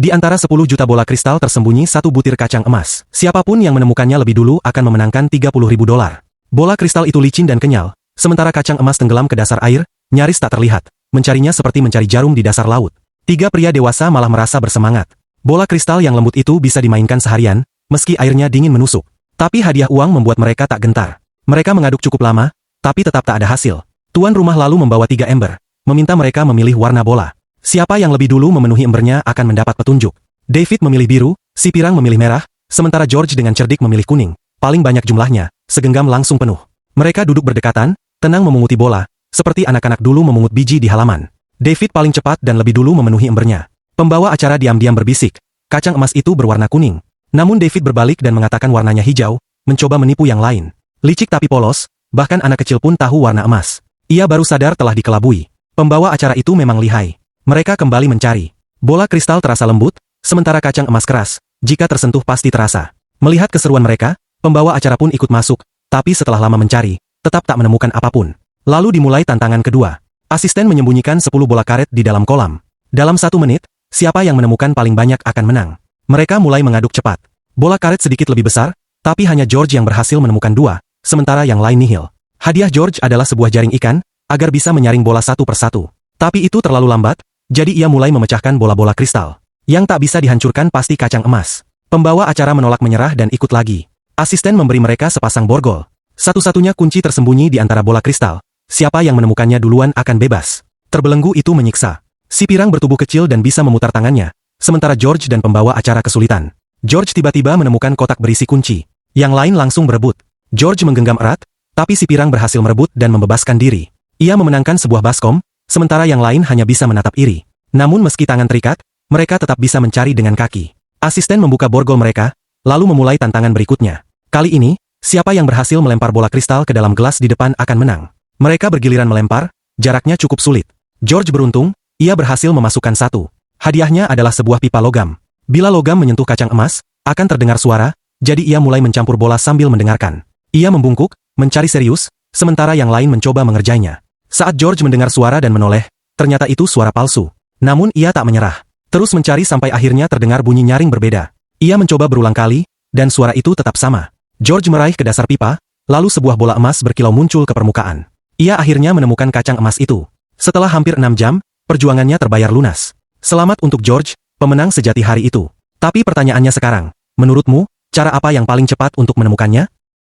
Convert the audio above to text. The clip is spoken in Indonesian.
Di antara 10 juta bola kristal tersembunyi satu butir kacang emas. Siapapun yang menemukannya lebih dulu akan memenangkan $30.000. Bola kristal itu licin dan kenyal, sementara kacang emas tenggelam ke dasar air, nyaris tak terlihat. Mencarinya seperti mencari jarum di dasar laut. 3 pria dewasa malah merasa bersemangat. Bola kristal yang lembut itu bisa dimainkan seharian, meski airnya dingin menusuk. Tapi hadiah uang membuat mereka tak gentar. Mereka mengaduk cukup lama, tapi tetap tak ada hasil. Tuan rumah lalu membawa 3 ember, meminta mereka memilih warna bola. Siapa yang lebih dulu memenuhi embernya akan mendapat petunjuk. David memilih biru, si pirang memilih merah, sementara George dengan cerdik memilih kuning. Paling banyak jumlahnya, segenggam langsung penuh. Mereka duduk berdekatan, tenang memunguti bola, seperti anak-anak dulu memungut biji di halaman. David paling cepat dan lebih dulu memenuhi embernya. Pembawa acara diam-diam berbisik, kacang emas itu berwarna kuning. Namun David berbalik dan mengatakan warnanya hijau, mencoba menipu yang lain. Licik tapi polos, bahkan anak kecil pun tahu warna emas. Ia baru sadar telah dikelabui. Pembawa acara itu memang lihai. Mereka kembali mencari. Bola kristal terasa lembut, sementara kacang emas keras. Jika tersentuh pasti terasa. Melihat keseruan mereka, pembawa acara pun ikut masuk, tapi setelah lama mencari, tetap tak menemukan apapun. Lalu dimulai tantangan kedua. Asisten menyembunyikan 10 bola karet di dalam kolam. Dalam 1 menit, siapa yang menemukan paling banyak akan menang. Mereka mulai mengaduk cepat. Bola karet sedikit lebih besar, tapi hanya George yang berhasil menemukan 2, sementara yang lain nihil. Hadiah George adalah sebuah jaring ikan, agar bisa menyaring bola satu persatu. Tapi itu terlalu lambat, jadi ia mulai memecahkan bola-bola kristal. Yang tak bisa dihancurkan pasti kacang emas. Pembawa acara menolak menyerah dan ikut lagi. Asisten memberi mereka sepasang borgol. Satu-satunya kunci tersembunyi di antara bola kristal. Siapa yang menemukannya duluan akan bebas. Terbelenggu itu menyiksa. Si pirang bertubuh kecil dan bisa memutar tangannya, sementara George dan pembawa acara kesulitan. George tiba-tiba menemukan kotak berisi kunci. Yang lain langsung berebut. George menggenggam erat, tapi si pirang berhasil merebut dan membebaskan diri. Ia memenangkan sebuah baskom, sementara yang lain hanya bisa menatap iri. Namun meski tangan terikat, mereka tetap bisa mencari dengan kaki. Asisten membuka borgol mereka, lalu memulai tantangan berikutnya. Kali ini, siapa yang berhasil melempar bola kristal ke dalam gelas di depan akan menang. Mereka bergiliran melempar, jaraknya cukup sulit. George beruntung, ia berhasil memasukkan 1. Hadiahnya adalah sebuah pipa logam. Bila logam menyentuh kacang emas, akan terdengar suara, jadi ia mulai mencampur bola sambil mendengarkan. Ia membungkuk, mencari serius, sementara yang lain mencoba mengerjainya. Saat George mendengar suara dan menoleh, ternyata itu suara palsu. Namun ia tak menyerah. Terus mencari sampai akhirnya terdengar bunyi nyaring berbeda. Ia mencoba berulang kali, dan suara itu tetap sama. George meraih ke dasar pipa, lalu sebuah bola emas berkilau muncul ke permukaan. Ia akhirnya menemukan kacang emas itu. Setelah hampir 6 jam, perjuangannya terbayar lunas. Selamat untuk George, pemenang sejati hari itu. Tapi pertanyaannya sekarang, menurutmu, cara apa yang paling cepat untuk menemukannya?